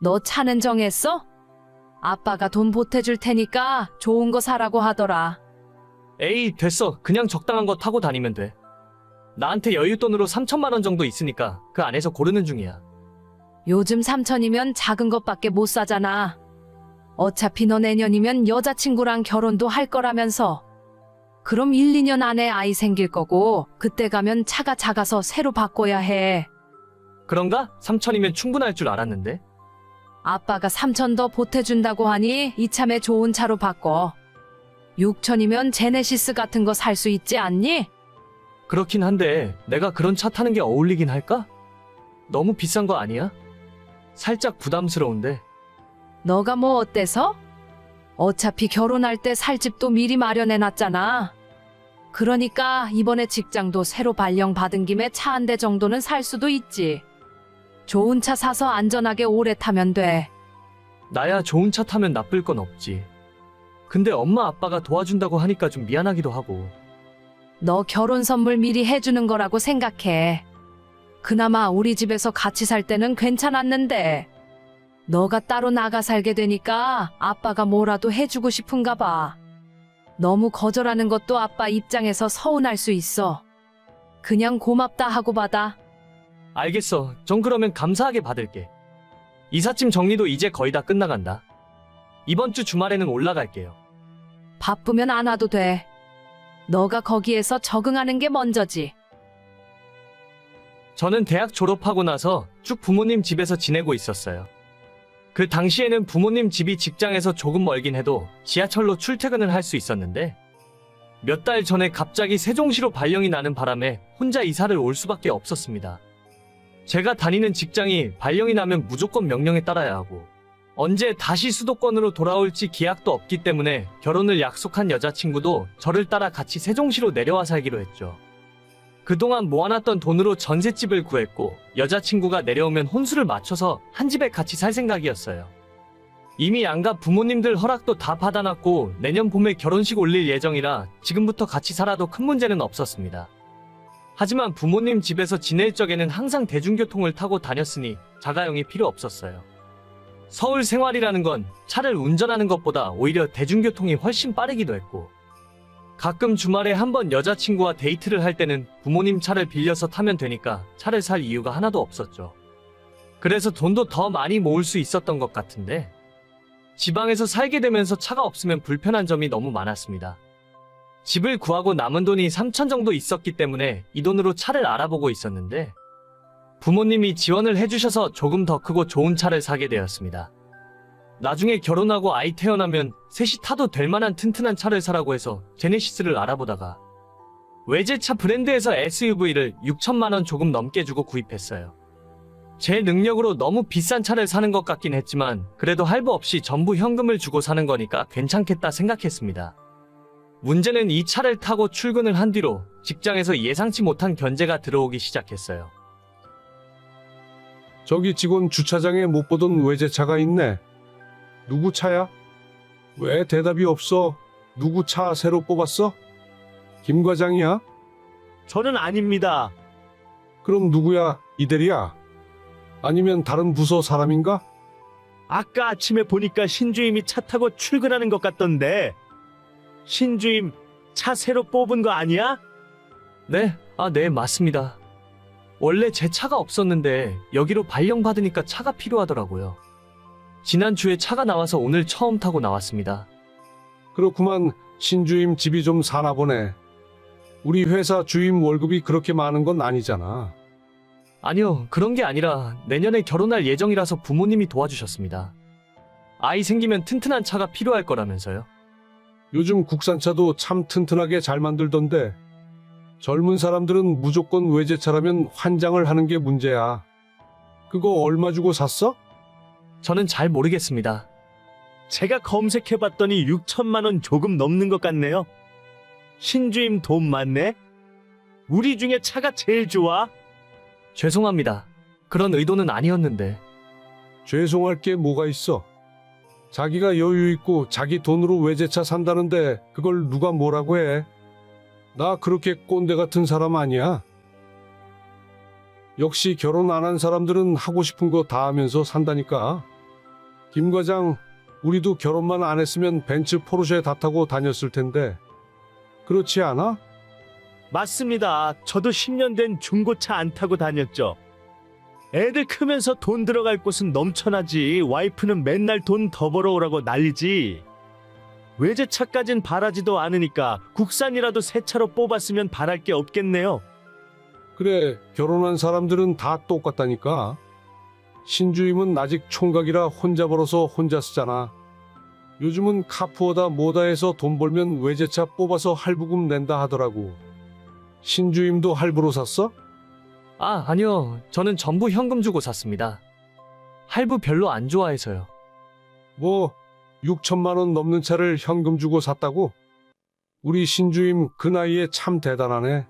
너 차는 정했어? 아빠가 돈 보태줄 테니까 좋은 거 사라고 하더라. 에이, 됐어. 그냥 적당한 거 타고 다니면 돼. 나한테 여윳돈으로 3천만 원 정도 있으니까 그 안에서 고르는 중이야. 요즘 3천이면 작은 것밖에 못 사잖아. 어차피 너 내년이면 여자친구랑 결혼도 할 거라면서. 그럼 1, 2년 안에 아이 생길 거고 그때 가면 차가 작아서 새로 바꿔야 해. 그런가? 3천이면 충분할 줄 알았는데. 아빠가 3천 더 보태준다고 하니 이참에 좋은 차로 바꿔. 6천이면 제네시스 같은 거 살 수 있지 않니? 그렇긴 한데 내가 그런 차 타는 게 어울리긴 할까? 너무 비싼 거 아니야? 살짝 부담스러운데. 너가 뭐 어때서? 어차피 결혼할 때 살 집도 미리 마련해놨잖아. 그러니까 이번에 직장도 새로 발령받은 김에 차 한 대 정도는 살 수도 있지. 좋은 차 사서 안전하게 오래 타면 돼. 나야 좋은 차 타면 나쁠 건 없지. 근데 엄마 아빠가 도와준다고 하니까 좀 미안하기도 하고. 너 결혼 선물 미리 해주는 거라고 생각해. 그나마 우리 집에서 같이 살 때는 괜찮았는데 너가 따로 나가 살게 되니까 아빠가 뭐라도 해주고 싶은가 봐. 너무 거절하는 것도 아빠 입장에서 서운할 수 있어. 그냥 고맙다 하고 받아. 알겠어. 전 그러면 감사하게 받을게. 이삿짐 정리도 이제 거의 다 끝나간다. 이번 주 주말에는 올라갈게요. 바쁘면 안 와도 돼. 너가 거기에서 적응하는 게 먼저지. 저는 대학 졸업하고 나서 쭉 부모님 집에서 지내고 있었어요. 그 당시에는 부모님 집이 직장에서 조금 멀긴 해도 지하철로 출퇴근을 할 수 있었는데 몇 달 전에 갑자기 세종시로 발령이 나는 바람에 혼자 이사를 올 수밖에 없었습니다. 제가 다니는 직장이 발령이 나면 무조건 명령에 따라야 하고 언제 다시 수도권으로 돌아올지 기약도 없기 때문에 결혼을 약속한 여자친구도 저를 따라 같이 세종시로 내려와 살기로 했죠. 그동안 모아놨던 돈으로 전셋집을 구했고 여자친구가 내려오면 혼수를 맞춰서 한 집에 같이 살 생각이었어요. 이미 양가 부모님들 허락도 다 받아놨고 내년 봄에 결혼식 올릴 예정이라 지금부터 같이 살아도 큰 문제는 없었습니다. 하지만 부모님 집에서 지낼 적에는 항상 대중교통을 타고 다녔으니 자가용이 필요 없었어요. 서울 생활이라는 건 차를 운전하는 것보다 오히려 대중교통이 훨씬 빠르기도 했고 가끔 주말에 한번 여자친구와 데이트를 할 때는 부모님 차를 빌려서 타면 되니까 차를 살 이유가 하나도 없었죠. 그래서 돈도 더 많이 모을 수 있었던 것 같은데 지방에서 살게 되면서 차가 없으면 불편한 점이 너무 많았습니다. 집을 구하고 남은 돈이 3천 정도 있었기 때문에 이 돈으로 차를 알아보고 있었는데 부모님이 지원을 해주셔서 조금 더 크고 좋은 차를 사게 되었습니다. 나중에 결혼하고 아이 태어나면 셋이 타도 될 만한 튼튼한 차를 사라고 해서 제네시스를 알아보다가 외제차 브랜드에서 SUV를 6천만 원 조금 넘게 주고 구입했어요. 제 능력으로 너무 비싼 차를 사는 것 같긴 했지만 그래도 할부 없이 전부 현금을 주고 사는 거니까 괜찮겠다 생각했습니다. 문제는 이 차를 타고 출근을 한 뒤로 직장에서 예상치 못한 견제가 들어오기 시작했어요. 저기 직원 주차장에 못 보던 외제차가 있네. 누구 차야? 왜 대답이 없어? 누구 차 새로 뽑았어? 김 과장이야? 저는 아닙니다. 그럼 누구야? 이대리야? 아니면 다른 부서 사람인가? 아까 아침에 보니까 신주임이 차 타고 출근하는 것 같던데. 신주임, 차 새로 뽑은 거 아니야? 네, 네, 맞습니다. 원래 제 차가 없었는데 여기로 발령받으니까 차가 필요하더라고요. 지난주에 차가 나와서 오늘 처음 타고 나왔습니다. 그렇구만. 신주임 집이 좀 사나 보네. 우리 회사 주임 월급이 그렇게 많은 건 아니잖아. 아니요, 그런 게 아니라 내년에 결혼할 예정이라서 부모님이 도와주셨습니다. 아이 생기면 튼튼한 차가 필요할 거라면서요. 요즘 국산차도 참 튼튼하게 잘 만들던데. 젊은 사람들은 무조건 외제차라면 환장을 하는 게 문제야. 그거 얼마 주고 샀어? 저는 잘 모르겠습니다. 제가 검색해봤더니 6천만 원 조금 넘는 것 같네요. 신주임 돈 많네? 우리 중에 차가 제일 좋아? 죄송합니다. 그런 의도는 아니었는데. 죄송할 게 뭐가 있어? 자기가 여유 있고 자기 돈으로 외제차 산다는데 그걸 누가 뭐라고 해? 나 그렇게 꼰대 같은 사람 아니야. 역시 결혼 안 한 사람들은 하고 싶은 거 다 하면서 산다니까. 김 과장, 우리도 결혼만 안 했으면 벤츠 포르쉐 다 타고 다녔을 텐데. 그렇지 않아? 맞습니다. 저도 10년 된 중고차 안 타고 다녔죠. 애들 크면서 돈 들어갈 곳은 넘쳐나지. 와이프는 맨날 돈 더 벌어오라고 난리지. 외제차까진 바라지도 않으니까 국산이라도 새 차로 뽑았으면 바랄 게 없겠네요. 그래, 결혼한 사람들은 다 똑같다니까. 신주임은 아직 총각이라 혼자 벌어서 혼자 쓰잖아. 요즘은 카푸어다 뭐다 해서 돈 벌면 외제차 뽑아서 할부금 낸다 하더라고. 신주임도 할부로 샀어? 아, 아니요. 저는 전부 현금 주고 샀습니다. 할부 별로 안 좋아해서요. 뭐 6천만 원 넘는 차를 현금 주고 샀다고? 우리 신주임 그 나이에 참 대단하네.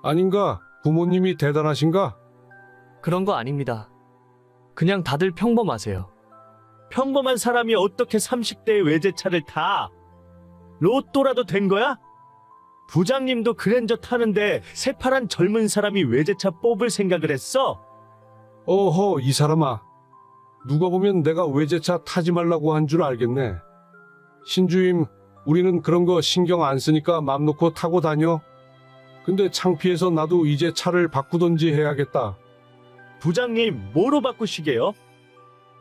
아닌가? 부모님이 대단하신가? 그런 거 아닙니다. 그냥 다들 평범하세요. 평범한 사람이 어떻게 30대의 외제차를 타? 로또라도 된 거야? 부장님도 그랜저 타는데 새파란 젊은 사람이 외제차 뽑을 생각을 했어? 어허, 이 사람아. 누가 보면 내가 외제차 타지 말라고 한 줄 알겠네. 신주임, 우리는 그런 거 신경 안 쓰니까 맘 놓고 타고 다녀. 근데 창피해서 나도 이제 차를 바꾸던지 해야겠다. 부장님, 뭐로 바꾸시게요?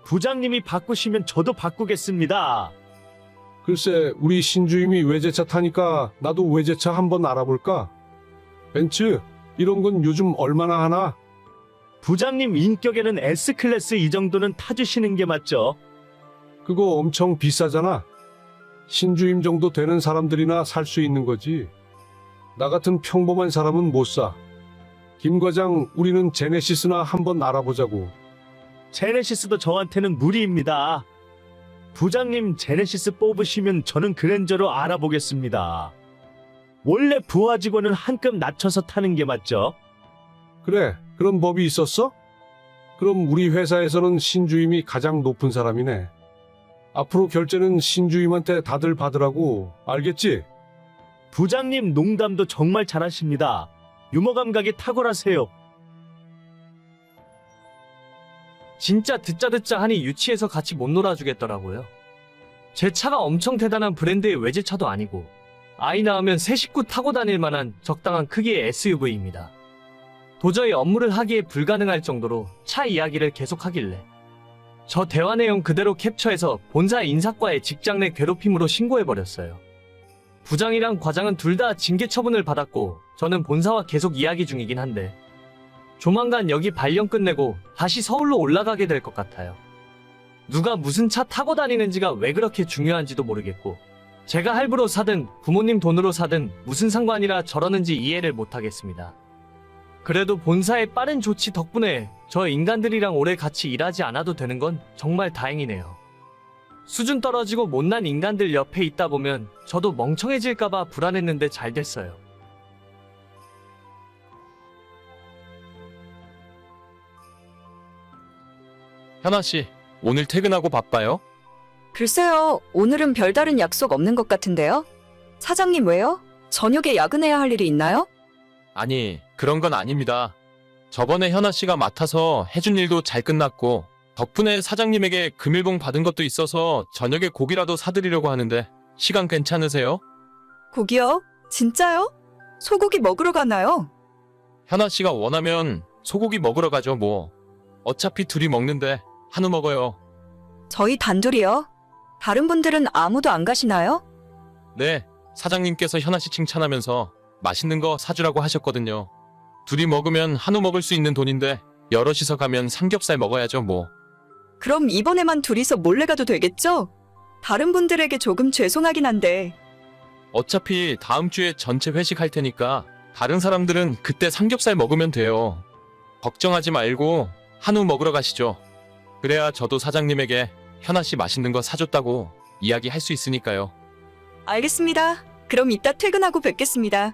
부장님이 바꾸시면 저도 바꾸겠습니다. 글쎄, 우리 신주임이 외제차 타니까 나도 외제차 한번 알아볼까? 벤츠, 이런 건 요즘 얼마나 하나? 부장님 인격에는 S클래스 이 정도는 타주시는 게 맞죠? 그거 엄청 비싸잖아. 신주임 정도 되는 사람들이나 살 수 있는 거지. 나 같은 평범한 사람은 못 사. 김 과장, 우리는 제네시스나 한번 알아보자고. 제네시스도 저한테는 무리입니다. 부장님 제네시스 뽑으시면 저는 그랜저로 알아보겠습니다. 원래 부하 직원은 한 급 낮춰서 타는 게 맞죠? 그래, 그런 법이 있었어? 그럼 우리 회사에서는 신주임이 가장 높은 사람이네. 앞으로 결제는 신주임한테 다들 받으라고, 알겠지? 부장님 농담도 정말 잘하십니다. 유머 감각이 탁월하세요. 진짜 듣자 하니 유치해서 같이 못 놀아주겠더라고요. 제 차가 엄청 대단한 브랜드의 외제차도 아니고 아이 낳으면 새 식구 타고 다닐 만한 적당한 크기의 SUV입니다. 도저히 업무를 하기에 불가능할 정도로 차 이야기를 계속하길래 저 대화 내용 그대로 캡처해서 본사 인사과에 직장 내 괴롭힘으로 신고해버렸어요. 부장이랑 과장은 둘 다 징계 처분을 받았고 저는 본사와 계속 이야기 중이긴 한데 조만간 여기 발령 끝내고 다시 서울로 올라가게 될 것 같아요. 누가 무슨 차 타고 다니는지가 왜 그렇게 중요한지도 모르겠고 제가 할부로 사든 부모님 돈으로 사든 무슨 상관이라 저러는지 이해를 못하겠습니다. 그래도 본사의 빠른 조치 덕분에 저 인간들이랑 오래 같이 일하지 않아도 되는 건 정말 다행이네요. 수준 떨어지고 못난 인간들 옆에 있다 보면 저도 멍청해질까봐 불안했는데 잘 됐어요. 현아 씨, 오늘 퇴근하고 바빠요? 글쎄요, 오늘은 별다른 약속 없는 것 같은데요? 사장님 왜요? 저녁에 야근해야 할 일이 있나요? 아니, 그런 건 아닙니다. 저번에 현아 씨가 맡아서 해준 일도 잘 끝났고 덕분에 사장님에게 금일봉 받은 것도 있어서 저녁에 고기라도 사드리려고 하는데 시간 괜찮으세요? 고기요? 진짜요? 소고기 먹으러 가나요? 현아 씨가 원하면 소고기 먹으러 가죠 뭐. 어차피 둘이 먹는데 한우 먹어요. 저희 단둘이요? 다른 분들은 아무도 안 가시나요? 네, 사장님께서 현아 씨 칭찬하면서 맛있는 거 사주라고 하셨거든요. 둘이 먹으면 한우 먹을 수 있는 돈인데 여럿이서 가면 삼겹살 먹어야죠 뭐. 그럼 이번에만 둘이서 몰래 가도 되겠죠? 다른 분들에게 조금 죄송하긴 한데. 어차피 다음 주에 전체 회식할 테니까 다른 사람들은 그때 삼겹살 먹으면 돼요. 걱정하지 말고 한우 먹으러 가시죠. 그래야 저도 사장님에게 현아 씨 맛있는 거 사줬다고 이야기할 수 있으니까요. 알겠습니다. 그럼 이따 퇴근하고 뵙겠습니다.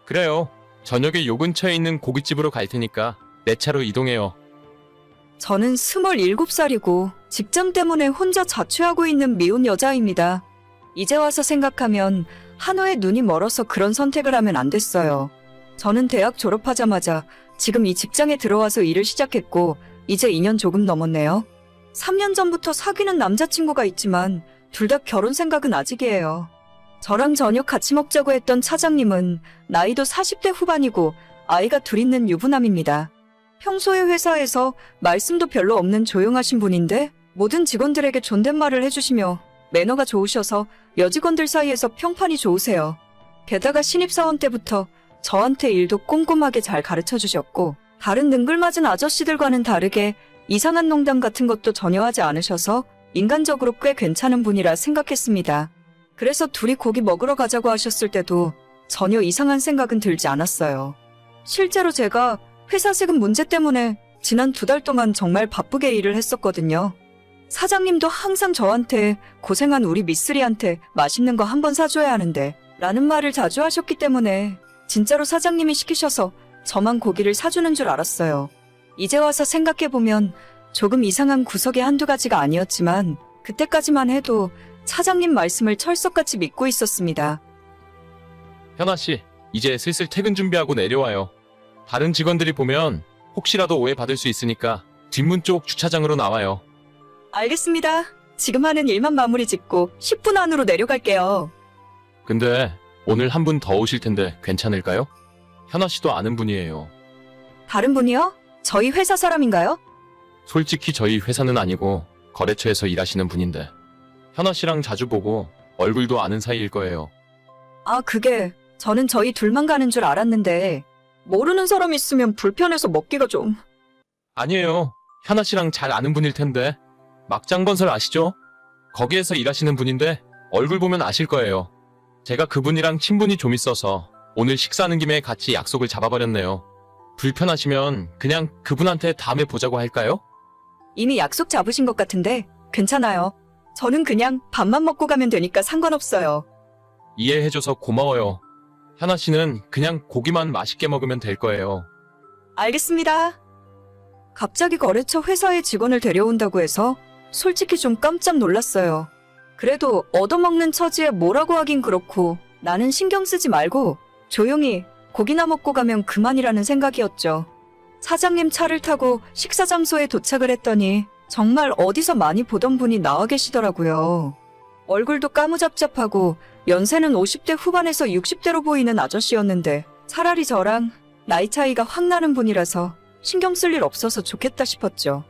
그래요. 저녁에 요 근처에 있는 고깃집으로 갈 테니까 내 차로 이동해요. 저는 27살이고 직장 때문에 혼자 자취하고 있는 미혼 여자입니다. 이제 와서 생각하면 한우에 눈이 멀어서 그런 선택을 하면 안 됐어요. 저는 대학 졸업하자마자 지금 이 직장에 들어와서 일을 시작했고 이제 2년 조금 넘었네요. 3년 전부터 사귀는 남자친구가 있지만 둘 다 결혼 생각은 아직이에요. 저랑 저녁 같이 먹자고 했던 차장님은 나이도 40대 후반이고 아이가 둘 있는 유부남입니다. 평소에 회사에서 말씀도 별로 없는 조용하신 분인데 모든 직원들에게 존댓말을 해주시며 매너가 좋으셔서 여직원들 사이에서 평판이 좋으세요. 게다가 신입사원 때부터 저한테 일도 꼼꼼하게 잘 가르쳐 주셨고 다른 능글맞은 아저씨들과는 다르게 이상한 농담 같은 것도 전혀 하지 않으셔서 인간적으로 꽤 괜찮은 분이라 생각했습니다. 그래서 둘이 고기 먹으러 가자고 하셨을 때도 전혀 이상한 생각은 들지 않았어요. 실제로 제가 회사 세금 문제 때문에 지난 2달 동안 정말 바쁘게 일을 했었거든요. 사장님도 항상 저한테 고생한 우리 미쓰리한테 맛있는 거 한번 사줘야 하는데 라는 말을 자주 하셨기 때문에 진짜로 사장님이 시키셔서 저만 고기를 사주는 줄 알았어요. 이제 와서 생각해보면 조금 이상한 구석이 한두 가지가 아니었지만 그때까지만 해도 차장님 말씀을 철석같이 믿고 있었습니다. 현아 씨, 이제 슬슬 퇴근 준비하고 내려와요. 다른 직원들이 보면 혹시라도 오해받을 수 있으니까 뒷문 쪽 주차장으로 나와요. 알겠습니다. 지금 하는 일만 마무리 짓고 10분 안으로 내려갈게요. 근데 오늘 한 분 더 오실 텐데 괜찮을까요? 현아 씨도 아는 분이에요. 다른 분이요? 저희 회사 사람인가요? 솔직히 저희 회사는 아니고 거래처에서 일하시는 분인데 현아 씨랑 자주 보고 얼굴도 아는 사이일 거예요. 아, 그게 저는 저희 둘만 가는 줄 알았는데 모르는 사람 있으면 불편해서 먹기가 좀... 아니에요. 현아 씨랑 잘 아는 분일 텐데. 막장건설 아시죠? 거기에서 일하시는 분인데 얼굴 보면 아실 거예요. 제가 그분이랑 친분이 좀 있어서 오늘 식사하는 김에 같이 약속을 잡아버렸네요. 불편하시면 그냥 그분한테 다음에 보자고 할까요? 이미 약속 잡으신 것 같은데 괜찮아요. 저는 그냥 밥만 먹고 가면 되니까 상관없어요. 이해해줘서 고마워요. 현아 씨는 그냥 고기만 맛있게 먹으면 될 거예요. 알겠습니다. 갑자기 거래처 회사에 직원을 데려온다고 해서 솔직히 좀 깜짝 놀랐어요. 그래도 얻어먹는 처지에 뭐라고 하긴 그렇고 나는 신경 쓰지 말고 조용히 고기나 먹고 가면 그만이라는 생각이었죠. 사장님 차를 타고 식사 장소에 도착을 했더니 정말 어디서 많이 보던 분이 나와 계시더라고요. 얼굴도 까무잡잡하고 연세는 50대 후반에서 60대로 보이는 아저씨였는데 차라리 저랑 나이 차이가 확 나는 분이라서 신경 쓸 일 없어서 좋겠다 싶었죠.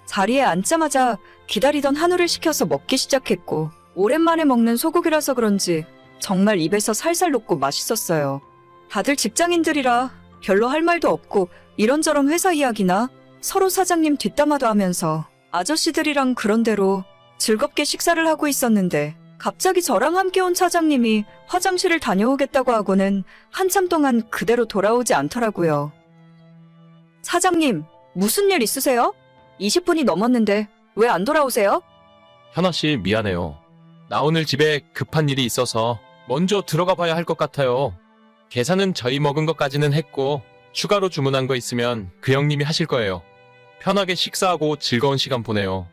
자리에 앉자마자 기다리던 한우를 시켜서 먹기 시작했고 오랜만에 먹는 소고기라서 그런지 정말 입에서 살살 녹고 맛있었어요. 다들 직장인들이라 별로 할 말도 없고 이런저런 회사 이야기나 서로 사장님 뒷담화도 하면서 아저씨들이랑 그런대로 즐겁게 식사를 하고 있었는데 갑자기 저랑 함께 온 차장님이 화장실을 다녀오겠다고 하고는 한참 동안 그대로 돌아오지 않더라고요. 사장님, 무슨 일 있으세요? 20분이 넘었는데 왜 안 돌아오세요? 현아 씨 미안해요. 나 오늘 집에 급한 일이 있어서 먼저 들어가 봐야 할 것 같아요. 계산은 저희 먹은 것까지는 했고 추가로 주문한 거 있으면 그 형님이 하실 거예요. 편하게 식사하고 즐거운 시간 보내요.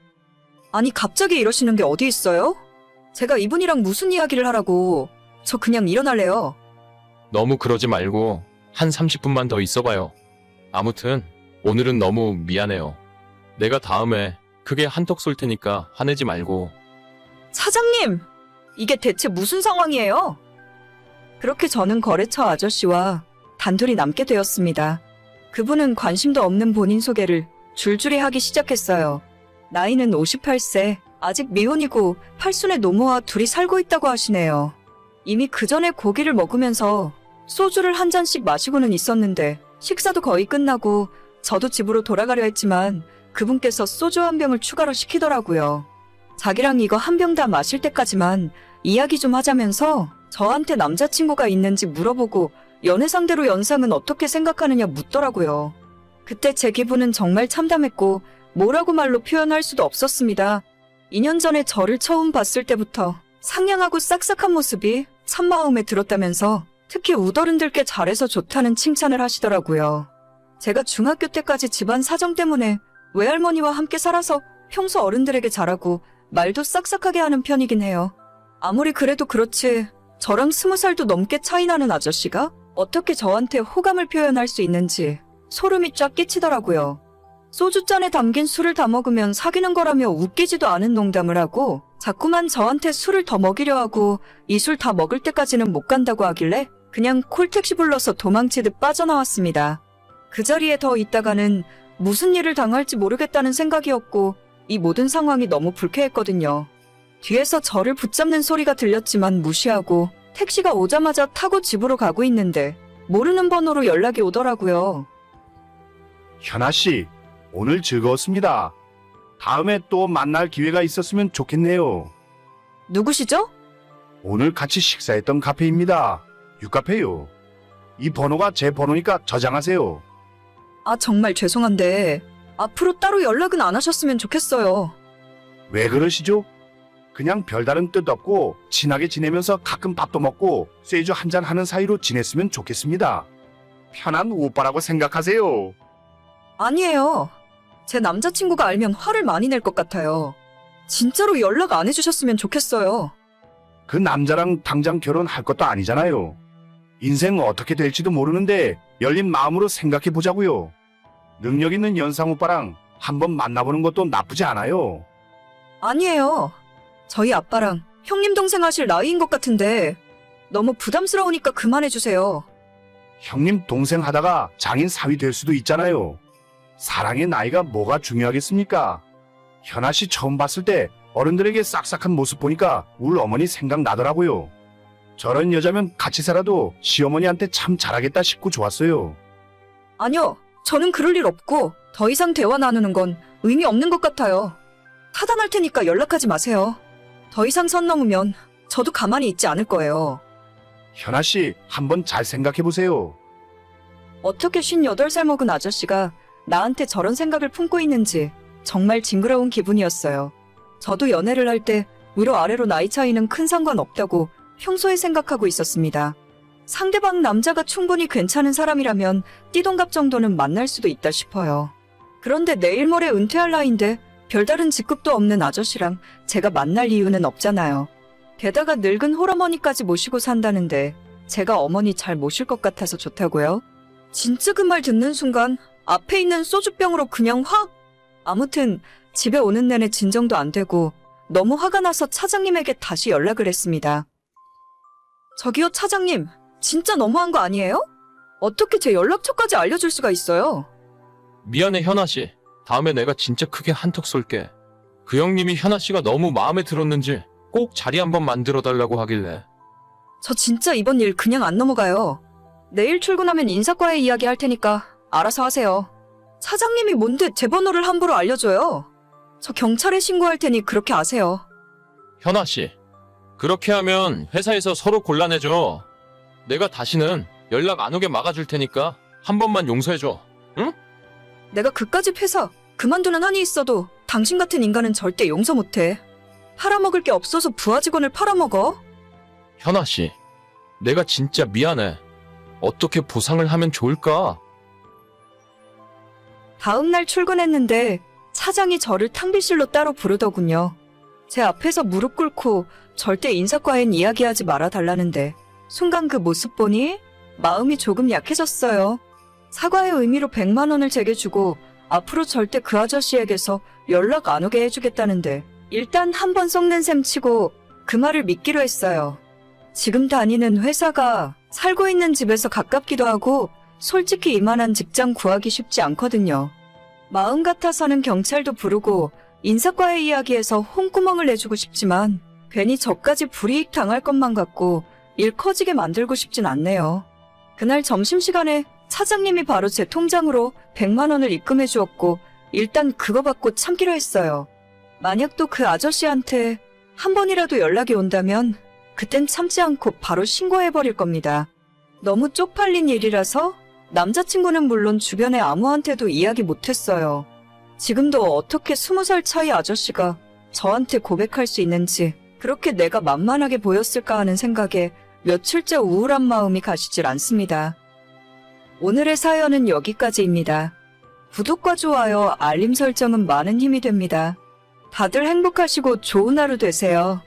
아니 갑자기 이러시는 게 어디 있어요? 제가 이분이랑 무슨 이야기를 하라고. 저 그냥 일어날래요. 너무 그러지 말고 한 30분만 더 있어봐요. 아무튼 오늘은 너무 미안해요. 내가 다음에 크게 한턱 쏠 테니까 화내지 말고. 사장님! 이게 대체 무슨 상황이에요? 그렇게 저는 거래처 아저씨와 단둘이 남게 되었습니다. 그분은 관심도 없는 본인 소개를 줄줄이 하기 시작했어요. 나이는 58세, 아직 미혼이고 팔순의 노모와 둘이 살고 있다고 하시네요. 이미 그 전에 고기를 먹으면서 소주를 한 잔씩 마시고는 있었는데 식사도 거의 끝나고 저도 집으로 돌아가려 했지만 그분께서 소주 한 병을 추가로 시키더라고요. 자기랑 이거 한 병 다 마실 때까지만 이야기 좀 하자면서 저한테 남자친구가 있는지 물어보고 연애 상대로 연상은 어떻게 생각하느냐 묻더라고요. 그때 제 기분은 정말 참담했고 뭐라고 말로 표현할 수도 없었습니다. 2년 전에 저를 처음 봤을 때부터 상냥하고 싹싹한 모습이 참 마음에 들었다면서 특히 우더른들께 잘해서 좋다는 칭찬을 하시더라고요. 제가 중학교 때까지 집안 사정 때문에 외할머니와 함께 살아서 평소 어른들에게 잘하고 말도 싹싹하게 하는 편이긴 해요. 아무리 그래도 그렇지 저랑 20살도 넘게 차이 나는 아저씨가 어떻게 저한테 호감을 표현할 수 있는지 소름이 쫙 끼치더라고요. 소주잔에 담긴 술을 다 먹으면 사귀는 거라며 웃기지도 않은 농담을 하고 자꾸만 저한테 술을 더 먹이려 하고 이 술 다 먹을 때까지는 못 간다고 하길래 그냥 콜택시 불러서 도망치듯 빠져나왔습니다. 그 자리에 더 있다가는 무슨 일을 당할지 모르겠다는 생각이었고 이 모든 상황이 너무 불쾌했거든요. 뒤에서 저를 붙잡는 소리가 들렸지만 무시하고 택시가 오자마자 타고 집으로 가고 있는데 모르는 번호로 연락이 오더라고요. 현아 씨, 오늘 즐거웠습니다. 다음에 또 만날 기회가 있었으면 좋겠네요. 누구시죠? 오늘 같이 식사했던 카페입니다. 유카페요. 이 번호가 제 번호니까 저장하세요. 아, 정말 죄송한데 앞으로 따로 연락은 안 하셨으면 좋겠어요. 왜 그러시죠? 그냥 별다른 뜻 없고 친하게 지내면서 가끔 밥도 먹고 쇠주 한잔 하는 사이로 지냈으면 좋겠습니다. 편한 오빠라고 생각하세요. 아니에요. 제 남자친구가 알면 화를 많이 낼 것 같아요. 진짜로 연락 안 해주셨으면 좋겠어요. 그 남자랑 당장 결혼할 것도 아니잖아요. 인생 어떻게 될지도 모르는데 열린 마음으로 생각해 보자고요. 능력 있는 연상 오빠랑 한번 만나보는 것도 나쁘지 않아요. 아니에요. 저희 아빠랑 형님 동생 하실 나이인 것 같은데 너무 부담스러우니까 그만해주세요. 형님 동생 하다가 장인 사위 될 수도 있잖아요. 사랑의 나이가 뭐가 중요하겠습니까? 현아 씨 처음 봤을 때 어른들에게 싹싹한 모습 보니까 울 어머니 생각나더라고요. 저런 여자면 같이 살아도 시어머니한테 참 잘하겠다 싶고 좋았어요. 아니요. 저는 그럴 일 없고 더 이상 대화 나누는 건 의미 없는 것 같아요. 차단할 테니까 연락하지 마세요. 더 이상 선 넘으면 저도 가만히 있지 않을 거예요. 현아 씨 한번 잘 생각해 보세요. 어떻게 58살 먹은 아저씨가 나한테 저런 생각을 품고 있는지 정말 징그러운 기분이었어요. 저도 연애를 할 때 위로 아래로 나이 차이는 큰 상관없다고 평소에 생각하고 있었습니다. 상대방 남자가 충분히 괜찮은 사람이라면 띠동갑 정도는 만날 수도 있다 싶어요. 그런데 내일 모레 은퇴할 나이인데 별다른 직급도 없는 아저씨랑 제가 만날 이유는 없잖아요. 게다가 늙은 홀어머니까지 모시고 산다는데 제가 어머니 잘 모실 것 같아서 좋다고요? 진짜 그 말 듣는 순간 앞에 있는 소주병으로 그냥 확! 아무튼 집에 오는 내내 진정도 안 되고 너무 화가 나서 차장님에게 다시 연락을 했습니다. 저기요 차장님, 진짜 너무한 거 아니에요? 어떻게 제 연락처까지 알려줄 수가 있어요? 미안해 현아 씨. 다음에 내가 진짜 크게 한턱 쏠게. 그 형님이 현아 씨가 너무 마음에 들었는지 꼭 자리 한번 만들어 달라고 하길래. 저 진짜 이번 일 그냥 안 넘어가요. 내일 출근하면 인사과에 이야기할 테니까 알아서 하세요. 차장님이 뭔데 제 번호를 함부로 알려줘요? 저 경찰에 신고할 테니 그렇게 아세요. 현아 씨. 그렇게 하면 회사에서 서로 곤란해져. 내가 다시는 연락 안 오게 막아줄 테니까 한 번만 용서해줘. 응? 내가 그까짓 회사 그만두는 한이 있어도 당신 같은 인간은 절대 용서 못해. 팔아먹을 게 없어서 부하 직원을 팔아먹어? 현아 씨. 내가 진짜 미안해. 어떻게 보상을 하면 좋을까? 다음 날 출근했는데 차장이 저를 탕비실로 따로 부르더군요. 제 앞에서 무릎 꿇고 절대 인사과엔 이야기하지 말아 달라는데 순간 그 모습 보니 마음이 조금 약해졌어요. 사과의 의미로 100만 원을 제게 주고 앞으로 절대 그 아저씨에게서 연락 안 오게 해주겠다는데 일단 한번 썩는 셈 치고 그 말을 믿기로 했어요. 지금 다니는 회사가 살고 있는 집에서 가깝기도 하고 솔직히 이만한 직장 구하기 쉽지 않거든요. 마음 같아서는 경찰도 부르고 인사과에 이야기해서 홍구멍을 내주고 싶지만 괜히 저까지 불이익 당할 것만 같고 일 커지게 만들고 싶진 않네요. 그날 점심시간에 차장님이 바로 제 통장으로 100만 원을 입금해 주었고 일단 그거 받고 참기로 했어요. 만약 또 그 아저씨한테 한 번이라도 연락이 온다면 그땐 참지 않고 바로 신고해버릴 겁니다. 너무 쪽팔린 일이라서 남자친구는 물론 주변에 아무한테도 이야기 못했어요. 지금도 어떻게 20살 차이 아저씨가 저한테 고백할 수 있는지 그렇게 내가 만만하게 보였을까 하는 생각에 며칠째 우울한 마음이 가시질 않습니다. 오늘의 사연은 여기까지입니다. 구독과 좋아요, 알림 설정은 많은 힘이 됩니다. 다들 행복하시고 좋은 하루 되세요.